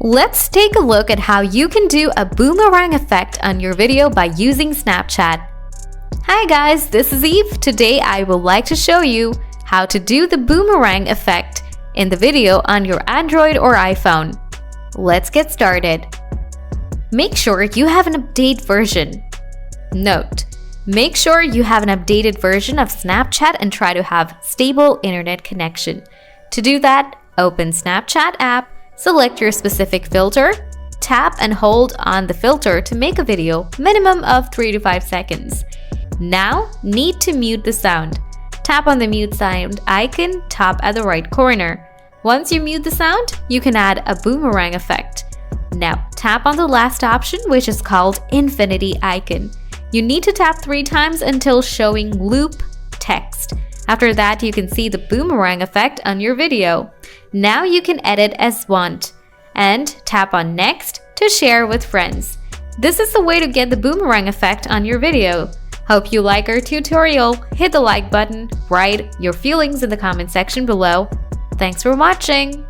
Let's take a look at how you can do a boomerang effect on your video by using Snapchat. Hi guys, this is Eve. Today I would like to show you how to do the boomerang effect in the video on your Android or iPhone. Let's get started. Make sure you have an updated version. Note: make sure you have an updated version of Snapchat and try to have stable internet connection. To do that, open Snapchat app, select your specific filter, tap and hold on the filter to make a video minimum of 3 to 5 seconds. Now, need to mute the sound. Tap on the mute sound icon top at the right corner. Once you mute the sound, you can add a boomerang effect. Now, tap on the last option, which is called infinity icon. You need to tap 3 times until showing loop text. After that, you can see the boomerang effect on your video. Now you can edit as want and tap on next to share with friends. This is the way to get the boomerang effect on your video. Hope you like our tutorial. Hit the like button, write your feelings in the comment section below. Thanks for watching.